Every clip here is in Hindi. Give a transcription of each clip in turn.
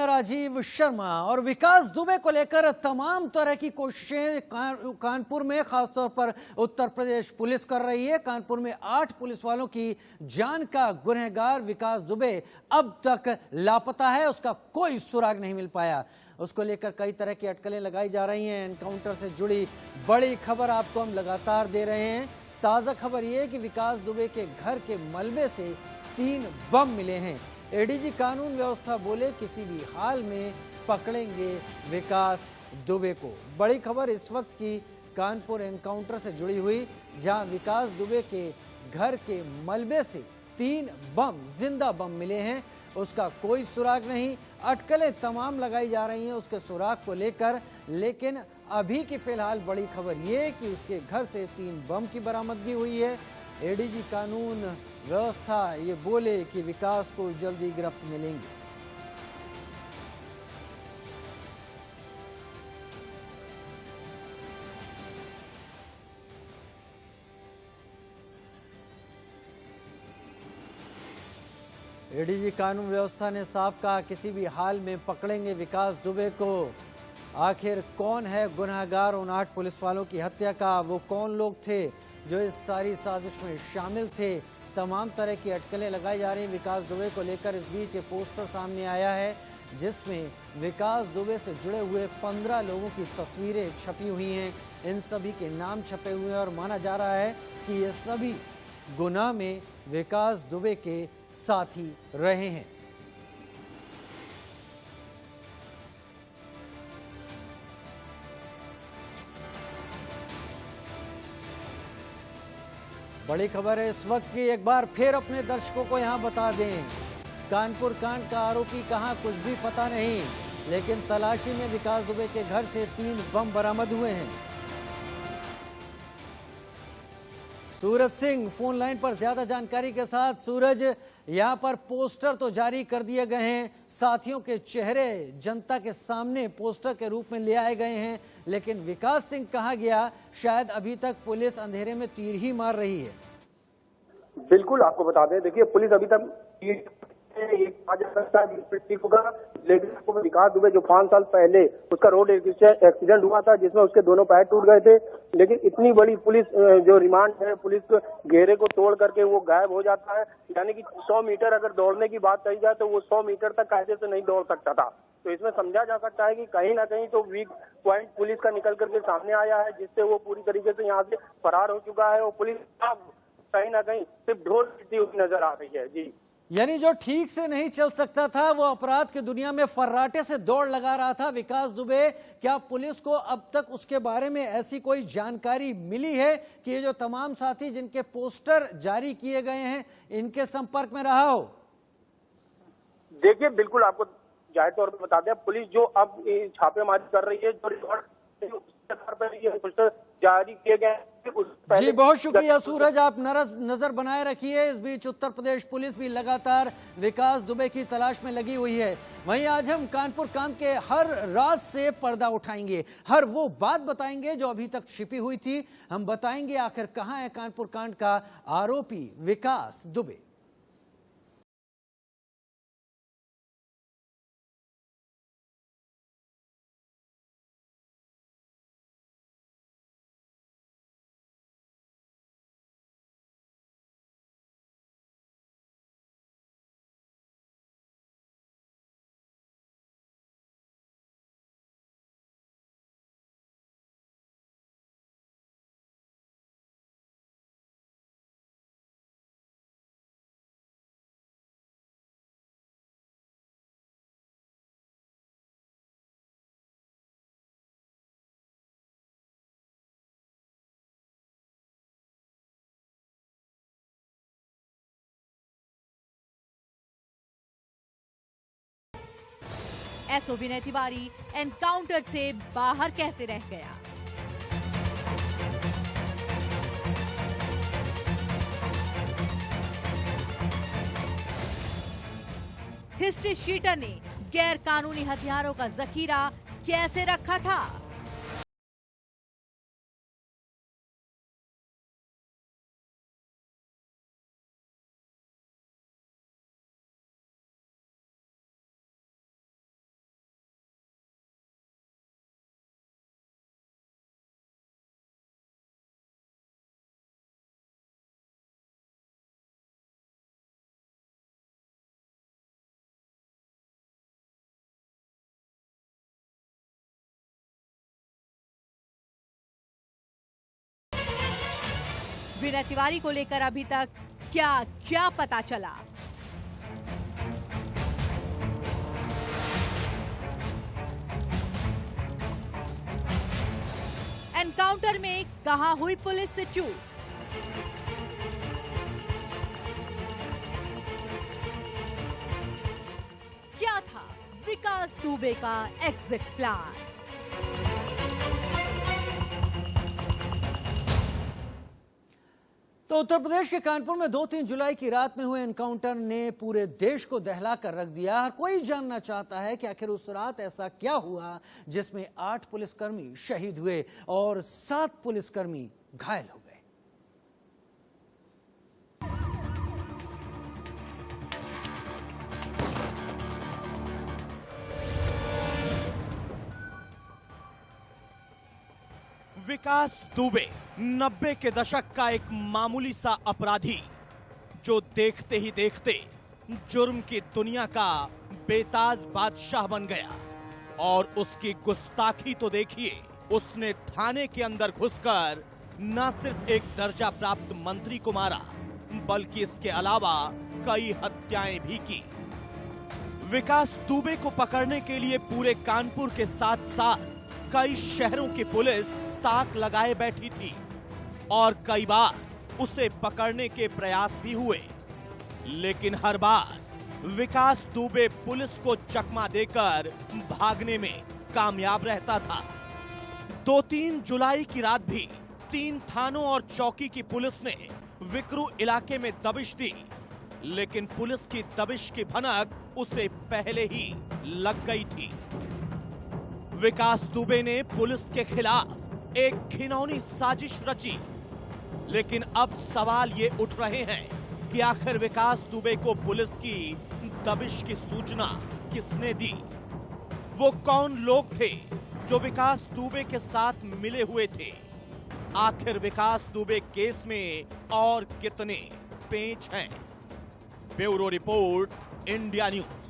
राजीव शर्मा और विकास दुबे को लेकर तमाम तरह की कोशिशें कानपुर में खासतौर पर उत्तर प्रदेश पुलिस कर रही है। कानपुर में 8 पुलिस वालों की जान का गुनहगार विकास दुबे अब तक लापता है, उसका कोई सुराग नहीं मिल पाया। उसको लेकर कई तरह की अटकलें लगाई जा रही हैं। एनकाउंटर से जुड़ी बड़ी खबर आपको हम लगातार दे रहे हैं। ताज़ा खबर यह है कि विकास दुबे के घर के मलबे से 3 बम मिले हैं। एडीजी कानून व्यवस्था बोले किसी भी हाल में पकड़ेंगे विकास दुबे को। बड़ी खबर इस वक्त की कानपुर एनकाउंटर से जुड़ी हुई, जहां विकास दुबे के घर के मलबे से 3 बम, जिंदा बम मिले हैं। उसका कोई सुराग नहीं। अटकलें तमाम लगाई जा रही हैं उसके सुराग को लेकर, लेकिन अभी की फिलहाल बड़ी खबर ये कि उसके घर से 3 बम की बरामदगी हुई है। एडीजी कानून व्यवस्था ये बोले कि विकास को जल्दी गिरफ्त मिलेंगी। एडीजी कानून व्यवस्था ने साफ कहा किसी भी हाल में पकड़ेंगे विकास दुबे को। आखिर कौन है गुनहगार उन 8 पुलिस वालों की हत्या का? वो कौन लोग थे जो इस सारी साजिश में शामिल थे? तमाम तरह की अटकलें लगाई जा रही हैं विकास दुबे को लेकर। इस बीच एक पोस्टर सामने आया है जिसमें विकास दुबे से जुड़े हुए 15 लोगों की तस्वीरें छपी हुई हैं। इन सभी के नाम छपे हुए हैं और माना जा रहा है कि ये सभी गुनाह में विकास दुबे के साथी रहे हैं। बड़ी खबर है इस वक्त की, एक बार फिर अपने दर्शकों को यहां बता दें, कानपुर कांड का आरोपी कहां कुछ भी पता नहीं, लेकिन तलाशी में विकास दुबे के घर से 3 बम बरामद हुए हैं। सूरज सिंह फोन लाइन पर ज्यादा जानकारी के साथ। सूरज, यहां पर पोस्टर तो जारी कर दिए गए हैं, साथियों के चेहरे जनता के सामने पोस्टर के रूप में ले आए गए हैं, लेकिन विकास सिंह कहां गया? शायद अभी तक पुलिस अंधेरे में तीर ही मार रही है। बिल्कुल, आपको बता दें, देखिए पुलिस अभी तक होगा, लेकिन आपको विकास दुबे जो 5 साल पहले उसका रोड एक्सीडेंट हुआ था जिसमें उसके दोनों पैर टूट गए थे, लेकिन इतनी बड़ी पुलिस जो रिमांड है, पुलिस घेरे को तोड़ करके वो गायब हो जाता है। यानी कि 100 मीटर अगर दौड़ने की बात कही जाए तो वो 100 मीटर तक कायदे से नहीं दौड़ सकता था। तो इसमें समझा जा सकता है कि कहीं ना कहीं तो वीक पॉइंट पुलिस का निकल करके सामने आया है, जिससे वो पूरी तरीके से यहाँ से फरार हो चुका है और पुलिस कहीं ना कहीं सिर्फ ढोल पीटती हुई नजर आ रही है। जी, यानी जो ठीक से नहीं चल सकता था वो अपराध की दुनिया में फर्राटे से दौड़ लगा रहा था विकास दुबे। क्या पुलिस को अब तक उसके बारे में ऐसी कोई जानकारी मिली है कि ये जो तमाम साथी जिनके पोस्टर जारी किए गए हैं इनके संपर्क में रहा हो? देखिए, बिल्कुल आपको जाहिर तौर पर बता दें, पुलिस जो अब छापेमारी कर रही है, जो रिकॉर्ड पोस्टर जारी किए गए। जी बहुत शुक्रिया सूरज, आप नजर बनाए रखिए। इस बीच उत्तर प्रदेश पुलिस भी लगातार विकास दुबे की तलाश में लगी हुई है। वहीं आज हम कानपुर कांड के हर राज से पर्दा उठाएंगे, हर वो बात बताएंगे जो अभी तक छिपी हुई थी। हम बताएंगे आखिर कहां है कानपुर कांड का आरोपी विकास दुबे। एसओ विनय तिवारी एनकाउंटर से बाहर कैसे रह गया? हिस्ट्री शीटर ने गैर कानूनी हथियारों का जखीरा कैसे रखा था? विनय तिवारी को लेकर अभी तक क्या क्या पता चला? एनकाउंटर में कहां हुई पुलिस से चूक? क्या था विकास दुबे का एग्जिट प्लान? तो उत्तर प्रदेश के कानपुर में 2-3 जुलाई की रात में हुए एनकाउंटर ने पूरे देश को दहला कर रख दिया। हर कोई जानना चाहता है कि आखिर उस रात ऐसा क्या हुआ जिसमें 8 पुलिसकर्मी शहीद हुए और 7 पुलिसकर्मी घायल हो गए। विकास दुबे 90 के दशक का एक मामूली सा अपराधी जो देखते ही देखते जुर्म की दुनिया का बेताज बादशाह बन गया। और उसकी गुस्ताखी तो देखिए, उसने थाने के अंदर घुसकर न सिर्फ एक दर्जा प्राप्त मंत्री को मारा बल्कि इसके अलावा कई हत्याएं भी की। विकास दुबे को पकड़ने के लिए पूरे कानपुर के साथ साथ कई शहरों की पुलिस ताक लगाए बैठी थी और कई बार उसे पकड़ने के प्रयास भी हुए, लेकिन हर बार विकास दुबे पुलिस को चकमा देकर भागने में कामयाब रहता था। 2-3 जुलाई की रात भी 3 थानों और चौकी की पुलिस ने विकरू इलाके में दबिश दी, लेकिन पुलिस की दबिश की भनक उसे पहले ही लग गई थी। विकास दुबे ने पुलिस के खिलाफ एक घिनौनी साजिश रची, लेकिन अब सवाल ये उठ रहे हैं कि आखिर विकास दुबे को पुलिस की दबिश की सूचना किसने दी? वो कौन लोग थे जो विकास दुबे के साथ मिले हुए थे? आखिर विकास दुबे केस में और कितने पेच हैं? Bureau report, India news.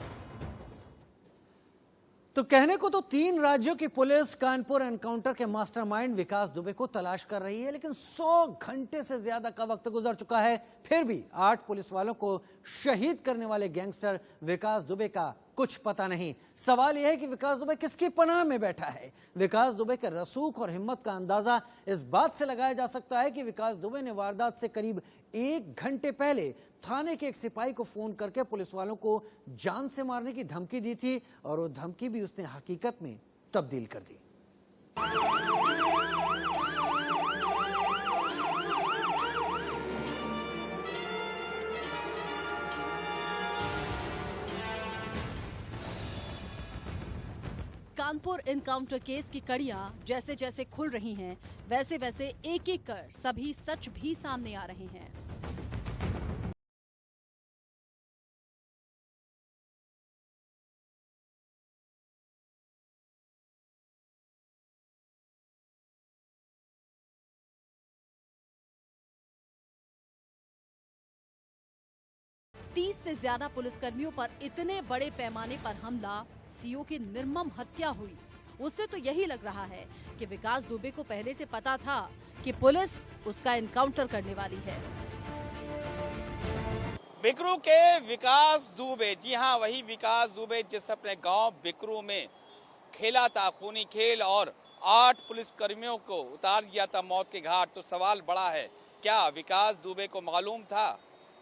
तो कहने को तो 3 राज्यों की पुलिस कानपुर एनकाउंटर के मास्टरमाइंड विकास दुबे को तलाश कर रही है, लेकिन 100 घंटे से ज्यादा का वक्त गुजर चुका है, फिर भी 8 पुलिस वालों को शहीद करने वाले गैंगस्टर विकास दुबे का कुछ पता नहीं। सवाल यह है कि विकास दुबे किसकी पनाह में बैठा है? विकास दुबे के रसूख और हिम्मत का अंदाजा इस बात से लगाया जा सकता है कि विकास दुबे ने वारदात से करीब 1 घंटे पहले थाने के एक सिपाही को फोन करके पुलिस वालों को जान से मारने की धमकी दी थी और वो धमकी भी उसने हकीकत में तब्दील कर दी। कानपुर एनकाउंटर केस की कड़ियां जैसे जैसे खुल रही हैं, वैसे वैसे एक एक कर सभी सच भी सामने आ रहे हैं। तीस से ज्यादा पुलिसकर्मियों पर इतने बड़े पैमाने पर हमला, सीओ की निर्मम हत्या हुई, उससे तो यही लग रहा है कि विकास दुबे को पहले से पता था कि पुलिस उसका एनकाउंटर करने वाली है। बिकरू के विकास दुबे, जी हाँ, वही विकास दुबे जिस अपने गांव बिकरू में खेला था खूनी खेल और 8 पुलिसकर्मियों को उतार दिया था मौत के घाट। तो सवाल बड़ा है, क्या विकास दुबे को मालूम था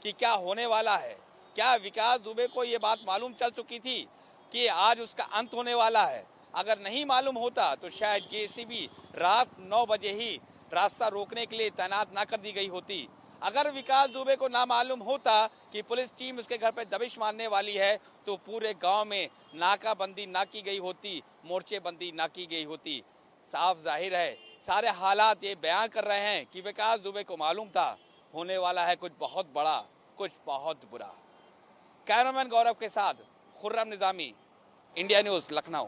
कि क्या होने वाला है? क्या विकास दुबे को ये बात मालूम चल चुकी थी कि आज उसका अंत होने वाला है? अगर नहीं मालूम होता तो शायद जेसीबी रात 9 बजे ही रास्ता रोकने के लिए तैनात ना कर दी गई होती। अगर विकास दुबे को ना मालूम होता कि पुलिस टीम उसके घर पर दबिश मारने वाली है तो पूरे गांव में नाकाबंदी ना की गई होती, मोर्चेबंदी ना की गई होती। साफ जाहिर है, सारे हालात ये बयान कर रहे हैं कि विकास दुबे को मालूम था होने वाला है कुछ बहुत बड़ा, कुछ बहुत बुरा। कैमरामैन गौरव के साथ खुर्रम निजामी, इंडिया न्यूज, लखनऊ।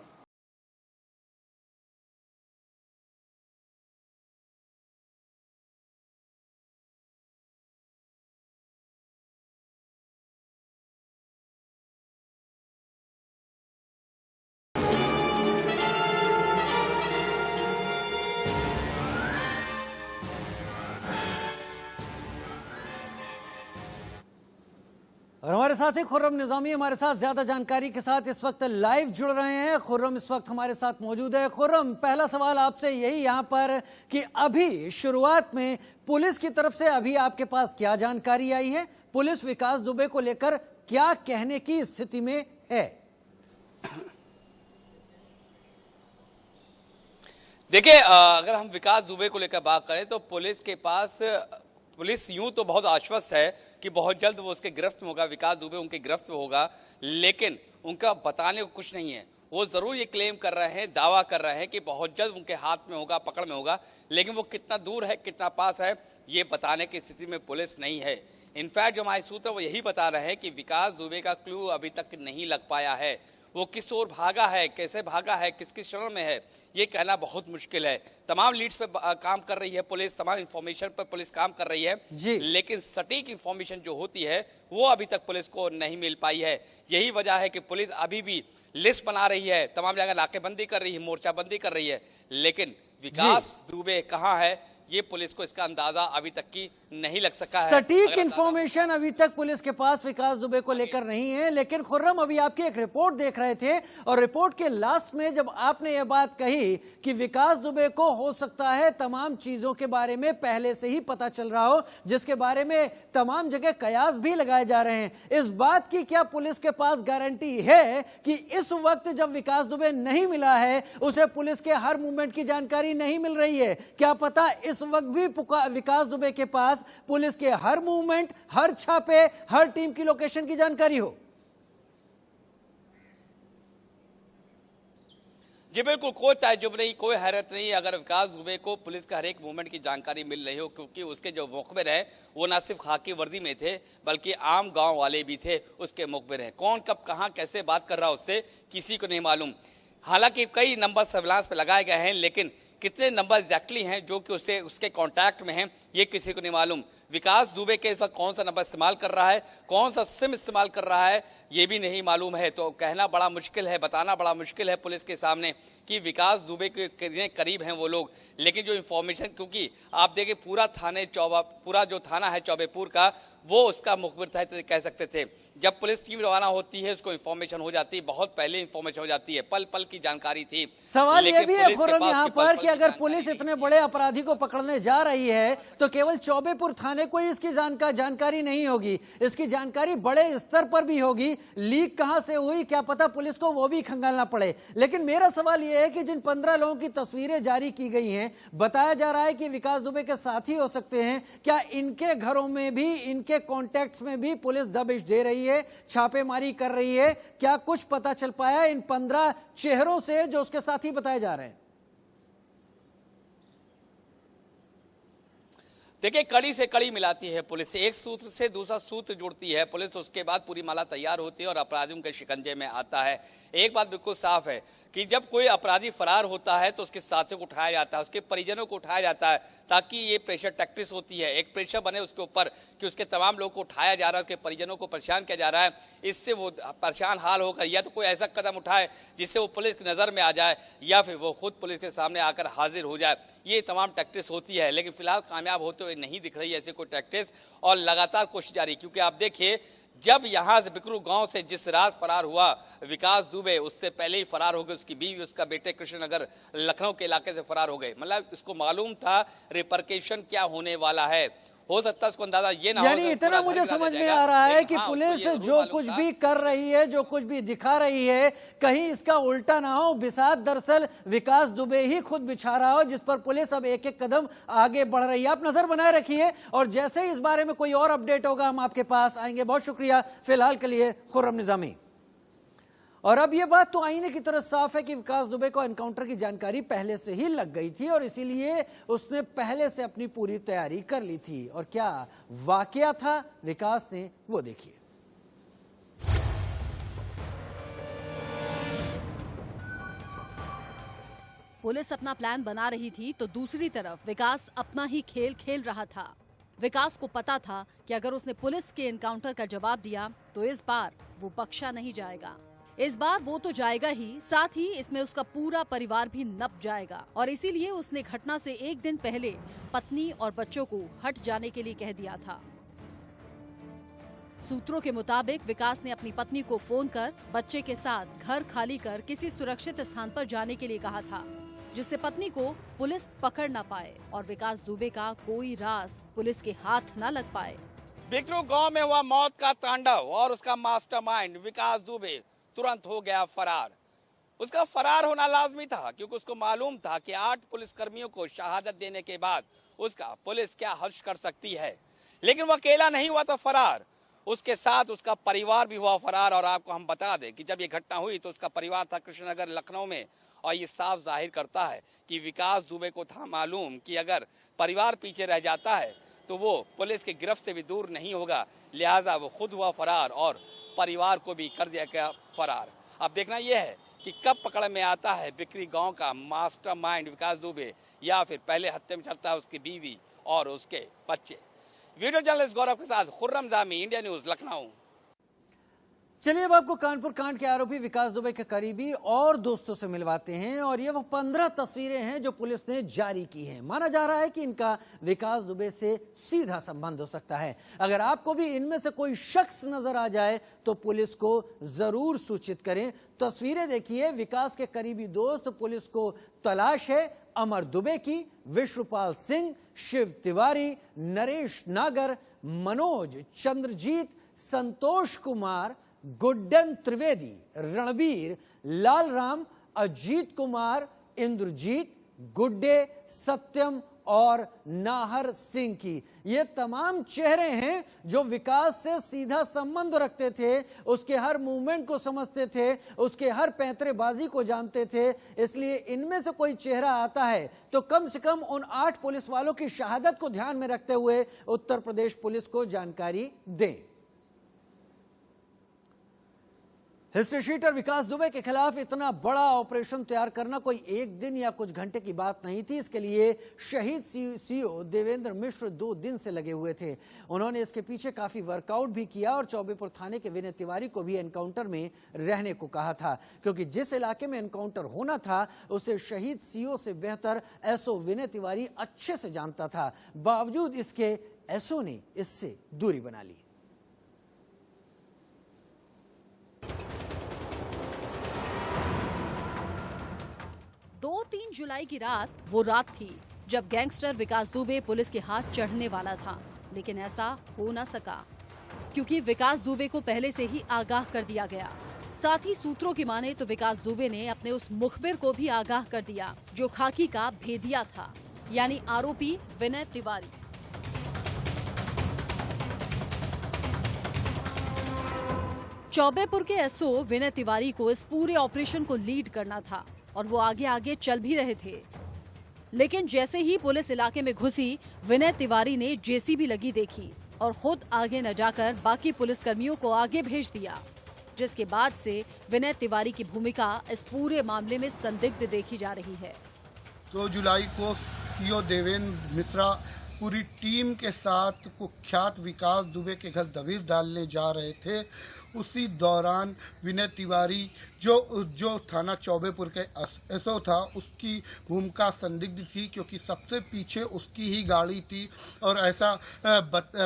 हमारे साथ ही खुर्रम निजामी हमारे साथ ज्यादा जानकारी के साथ इस वक्त लाइव जुड़ रहे हैं। खुर्रम इस वक्त हमारे साथ मौजूद है। खुर्रम, पहला सवाल आपसे यही यहाँ पर कि अभी शुरुआत में पुलिस की तरफ से अभी आपके पास क्या जानकारी आई है? पुलिस विकास दुबे को लेकर क्या कहने की स्थिति में है? देखिए, अगर हम विकास दुबे को लेकर बात करें तो पुलिस यूं तो बहुत आश्वस्त है कि बहुत जल्द वो उसके गिरफ्त में होगा, विकास दुबे उनके गिरफ्त में होगा, लेकिन उनका बताने को कुछ नहीं है। वो जरूर ये क्लेम कर रहे हैं, दावा कर रहे हैं कि बहुत जल्द उनके हाथ में होगा, पकड़ में होगा, लेकिन वो कितना दूर है, कितना पास है, ये बताने की स्थिति में पुलिस नहीं है। इनफैक्ट जो हमारे सूत्र वो यही बता रहे हैं कि विकास दुबे का क्लू अभी तक नहीं लग पाया है। वो किस ओर भागा है, कैसे भागा है, किसकी शरण में है, ये कहना बहुत मुश्किल है। तमाम लीड्स पे काम कर रही है पुलिस, तमाम इंफॉर्मेशन पर पुलिस काम कर रही है, लेकिन सटीक इंफॉर्मेशन जो होती है वो अभी तक पुलिस को नहीं मिल पाई है। यही वजह है कि पुलिस अभी भी लिस्ट बना रही है, तमाम जगह नाकेबंदी कर रही है, मोर्चाबंदी कर रही है, लेकिन विकास दुबे कहाँ है ये पुलिस को इसका अंदाजा अभी तक की नहीं लग सका है। सटीक इंफॉर्मेशन अभी तक पुलिस के पास विकास दुबे को लेकर नहीं है। लेकिन खुर्रम, अभी आपकी एक रिपोर्ट देख रहे थे और रिपोर्ट के लास्ट में जब आपने यह बात कही कि विकास दुबे को हो सकता है तमाम चीजों के बारे में पहले से ही पता चल रहा हो, जिसके बारे में तमाम जगह कयास भी लगाए जा रहे हैं, इस बात की क्या पुलिस के पास गारंटी है कि इस वक्त जब विकास दुबे नहीं मिला है उसे पुलिस के हर मूवमेंट की जानकारी नहीं मिल रही है? क्या पता इस वक्त भी विकास दुबे के पास पुलिस के हर मूवमेंट, हर छापे, हर टीम की लोकेशन की जानकारी हो? जी बिल्कुल, कोई ताज्जुब नहीं, कोई हैरत नहीं अगर विकास दुबे को पुलिस का हर एक मूवमेंट की जानकारी मिल रही हो, क्योंकि उसके जो मुखबिर है वो न सिर्फ खाकी वर्दी में थे बल्कि आम गांव वाले भी थे, उसके मुखबिर हैं। कौन कब कहां कैसे बात कर रहा है उससे किसी को नहीं मालूम। हालांकि कई नंबर सर्विलांस पे लगाए गए हैं, लेकिन कितने नंबर एग्जैक्टली हैं जो कि उसके कांटेक्ट में हैं ये किसी को नहीं मालूम। विकास दुबे के इस वक्त कौन सा नंबर इस्तेमाल कर रहा है, कौन सा सिम इस्तेमाल कर रहा है ये भी नहीं मालूम है। तो कहना बड़ा मुश्किल है, बताना बड़ा मुश्किल है पुलिस के सामने कि विकास दुबे के कितने करीब हैं वो लोग। लेकिन जो इन्फॉर्मेशन, क्योंकि आप देखिए पूरा जो थाना है चौबेपुर का, वो उसका मुखबिर था कह सकते थे। जब पुलिस टीम रवाना होती है उसको इन्फॉर्मेशन हो जाती है, बहुत पहले इन्फॉर्मेशन हो जाती है, पल पल की जानकारी थी। सवाल ये भी है खुर्रम यहाँ पर कि अगर पुलिस इतने बड़े अपराधी को पकड़ने जा रही है तो केवल चौबेपुर थाने को ही इसकी जानकारी नहीं होगी, इसकी जानकारी बड़े स्तर पर भी होगी। लीक कहां से हुई क्या पता पुलिस को वो भी खंगालना पड़े। लेकिन मेरा सवाल यह है कि जिन 15 लोगों की तस्वीरें जारी की गई हैं, बताया जा रहा है कि विकास दुबे के साथी हो सकते हैं, क्या इनके घरों में भी, इनके कॉन्टैक्ट्स में भी पुलिस दबिश दे रही है, छापेमारी कर रही है? क्या कुछ पता चल पाया इन 15 चेहरों से जो उसके साथी बताए जा रहे हैं? देखिए, कड़ी से कड़ी मिलाती है पुलिस, एक सूत्र से दूसरा सूत्र जुड़ती है पुलिस, उसके बाद पूरी माला तैयार होती है और अपराधियों के शिकंजे में आता है। एक बात बिल्कुल साफ है कि जब कोई अपराधी फरार होता है तो उसके साथियों को उठाया जाता है, उसके परिजनों को उठाया जाता है, ताकि ये प्रेशर टैक्टिस होती है, एक प्रेशर बने उसके ऊपर कि उसके तमाम लोगों को उठाया जा रहा है, उसके परिजनों को परेशान किया जा रहा है, इससे वो परेशान हाल होगा, या तो कोई ऐसा कदम उठाए जिससे वो पुलिस की नजर में आ जाए, या फिर वो खुद पुलिस के सामने आकर हाजिर हो जाए। ये तमाम टैक्टिस होती है, लेकिन फिलहाल कामयाब होते हुए नहीं दिख रही है ऐसी कोई टैक्टिस, और लगातार कोशिश जारी। क्योंकि आप देखिए, जब यहां से बिकरू गांव से जिस रात फरार हुआ विकास दुबे, उससे पहले ही फरार हो गए उसकी बीवी, उसका बेटे कृष्णनगर लखनऊ के इलाके से फरार हो गए। मतलब इसको मालूम था रिपरकेशन क्या होने वाला है। हो सकता है उसको अंदाजा ये ना हो, यानी इतना मुझे समझ में आ रहा है कि पुलिस जो कुछ भी कर रही है, जो कुछ भी दिखा रही है, कहीं इसका उल्टा ना हो, बिसात दरअसल विकास दुबे ही खुद बिछा रहा हो, जिस पर पुलिस अब एक एक कदम आगे बढ़ रही है। आप नजर बनाए रखिए और जैसे ही इस बारे में कोई और अपडेट होगा हम आपके पास आएंगे। बहुत शुक्रिया फिलहाल के लिए खुर्रम निजामी। और अब यह बात तो आईने की तरह साफ है कि विकास दुबे को एनकाउंटर की जानकारी पहले से ही लग गई थी और इसीलिए उसने पहले से अपनी पूरी तैयारी कर ली थी। और क्या वाकया था विकास ने, वो देखिए। पुलिस अपना प्लान बना रही थी तो दूसरी तरफ विकास अपना ही खेल खेल रहा था। विकास को पता था कि अगर उसने पुलिस के एनकाउंटर का जवाब दिया तो इस बार वो बख्शा नहीं जाएगा। इस बार वो तो जाएगा ही, साथ ही इसमें उसका पूरा परिवार भी नप जाएगा। और इसीलिए उसने घटना से एक दिन पहले पत्नी और बच्चों को हट जाने के लिए कह दिया था। सूत्रों के मुताबिक विकास ने अपनी पत्नी को फोन कर बच्चे के साथ घर खाली कर किसी सुरक्षित स्थान पर जाने के लिए कहा था, जिससे पत्नी को पुलिस पकड़ न पाए और विकास दुबे का कोई राज पुलिस के हाथ न लग पाए। बिकरू गांव में हुआ मौत का तांडव और उसका मास्टरमाइंड विकास दुबे तुरंत हो गया फरार। उसका फरार होना लाजमी था क्योंकि उसको मालूम था कि 8 पुलिसकर्मियों को शहादत देने के बाद उसका पुलिस क्या हर्ष कर सकती है। लेकिन वो अकेला नहीं हुआ था फरार, उसके साथ उसका परिवार भी हुआ फरार। और आपको हम बता दें कि जब ये घटना हुई तो उसका परिवार था कृष्णनगर लखनऊ में, और ये साफ जाहिर करता है कि विकास दुबे को था मालूम कि अगर परिवार पीछे रह जाता है तो वो पुलिस की गिरफ्त से भी दूर नहीं होगा, लिहाजा वो खुद हुआ फरार और परिवार को भी कर दिया गया फरार। अब देखना यह है कि कब पकड़ में आता है बिक्री गांव का मास्टरमाइंड विकास दुबे, या फिर पहले हत्या में चलता है उसकी बीवी और उसके बच्चे। वीडियो जर्नलिस्ट गौरव के साथ खुर्रम जामी, इंडिया न्यूज, लखनऊ। चलिए अब आपको कानपुर कांड के आरोपी विकास दुबे के करीबी और दोस्तों से मिलवाते हैं, और ये वो 15 तस्वीरें हैं जो पुलिस ने जारी की हैं। माना जा रहा है कि इनका विकास दुबे से सीधा संबंध हो सकता है। अगर आपको भी इनमें से कोई शख्स नजर आ जाए तो पुलिस को जरूर सूचित करें। तस्वीरें देखिए, विकास के करीबी दोस्त पुलिस को तलाश है अमर दुबे की, विश्वपाल सिंह, शिव तिवारी, नरेश नागर, मनोज, चंद्रजीत, संतोष कुमार, गुड्डन त्रिवेदी, रणबीर, लालराम, अजीत कुमार, इंद्रजीत, गुड्डे, सत्यम और नाहर सिंह की। ये तमाम चेहरे हैं जो विकास से सीधा संबंध रखते थे, उसके हर मूवमेंट को समझते थे, उसके हर पैंतरेबाजी को जानते थे। इसलिए इनमें से कोई चेहरा आता है तो कम से कम उन 8 पुलिस वालों की शहादत को ध्यान में रखते हुए उत्तर प्रदेश पुलिस को जानकारी दें। हिस्ट्री शीटर विकास दुबे के खिलाफ इतना बड़ा ऑपरेशन तैयार करना कोई एक दिन या कुछ घंटे की बात नहीं थी। इसके लिए शहीद सीओ देवेंद्र मिश्र 2 दिन से लगे हुए थे। उन्होंने इसके पीछे काफी वर्कआउट भी किया और चौबेपुर थाने के विनय तिवारी को भी एनकाउंटर में रहने को कहा था, क्योंकि जिस इलाके में एनकाउंटर होना था उसे शहीद सीओ से बेहतर एसओ विनय तिवारी अच्छे से जानता था। बावजूद इसके एसओ ने इससे दूरी बना ली। 2-3 जुलाई की रात वो रात थी जब गैंगस्टर विकास दुबे पुलिस के हाथ चढ़ने वाला था, लेकिन ऐसा हो ना सका क्योंकि विकास दुबे को पहले से ही आगाह कर दिया गया। साथ ही सूत्रों की माने तो विकास दुबे ने अपने उस मुखबिर को भी आगाह कर दिया जो खाकी का भेदिया था, यानी आरोपी विनय तिवारी। चौबेपुर के एसओ विनय तिवारी को इस पूरे ऑपरेशन को लीड करना था और वो आगे आगे चल भी रहे थे। लेकिन जैसे ही पुलिस इलाके में घुसी, विनय तिवारी ने जेसीबी लगी देखी और खुद आगे न जाकर बाकी पुलिसकर्मियों को आगे भेज दिया, जिसके बाद से विनय तिवारी की भूमिका इस पूरे मामले में संदिग्ध देखी जा रही है। 2 जुलाई को सीओ देवेंद्र मिश्रा पूरी टीम के साथ कुख्यात विकास दुबे के घर दबिश डालने जा रहे थे। उसी दौरान विनय तिवारी जो थाना चौबेपुर के एसओ था, उसकी भूमिका संदिग्ध थी क्योंकि सबसे पीछे उसकी ही गाड़ी थी। और ऐसा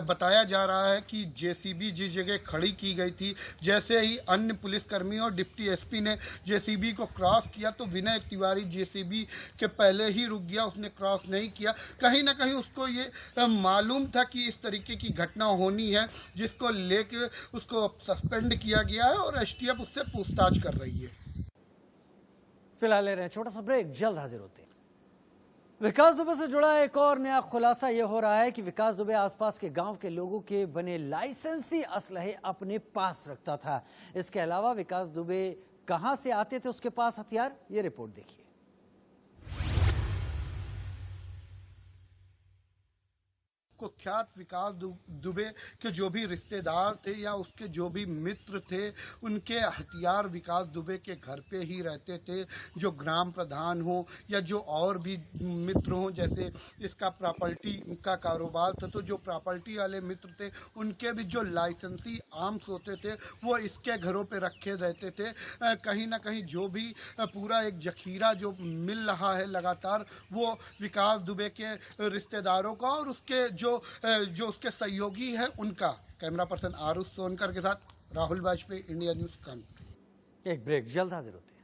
बताया जा रहा है कि जेसीबी जिस जगह खड़ी की गई थी, जैसे ही अन्य पुलिसकर्मियों और डिप्टी एसपी ने जेसीबी को क्रॉस किया तो विनय तिवारी जेसीबी के पहले ही रुक गया, उसने क्रॉस नहीं किया। कहीं ना कहीं उसको ये मालूम था कि इस तरीके की घटना होनी है, जिसको लेके उसको सस्पेंड किया गया है और एसटीएफ उससे पूछताछ कर रही है। फिलहाल ले रहे हैं छोटा सा ब्रेक, जल्द हाजिर होते हैं। विकास दुबे से जुड़ा एक और नया खुलासा यह हो रहा है कि विकास दुबे आसपास के गांव के लोगों के बने लाइसेंसी असलहे अपने पास रखता था। इसके अलावा विकास दुबे कहां से आते थे उसके पास हथियार, ये रिपोर्ट देखिए। कुख्यात विकास दुबे के जो भी रिश्तेदार थे या उसके जो भी मित्र थे, उनके हथियार विकास दुबे के घर पे ही रहते थे। जो ग्राम प्रधान हो या जो और भी मित्र हों, जैसे इसका प्रॉपर्टी का कारोबार था तो जो प्रॉपर्टी वाले मित्र थे उनके भी जो लाइसेंसी आर्म्स होते थे वो इसके घरों पे रखे रहते थे। कहीं ना कहीं जो भी पूरा एक जखीरा जो मिल रहा है लगातार, वो विकास दुबे के रिश्तेदारों का और उसके जो जो उसके सहयोगी है उनका। कैमरा पर्सन आरुष सोनकर के साथ राहुल वाजपेयी, इंडिया न्यूज कानपुर। एक ब्रेक, जल्द हाजिर होते हैं।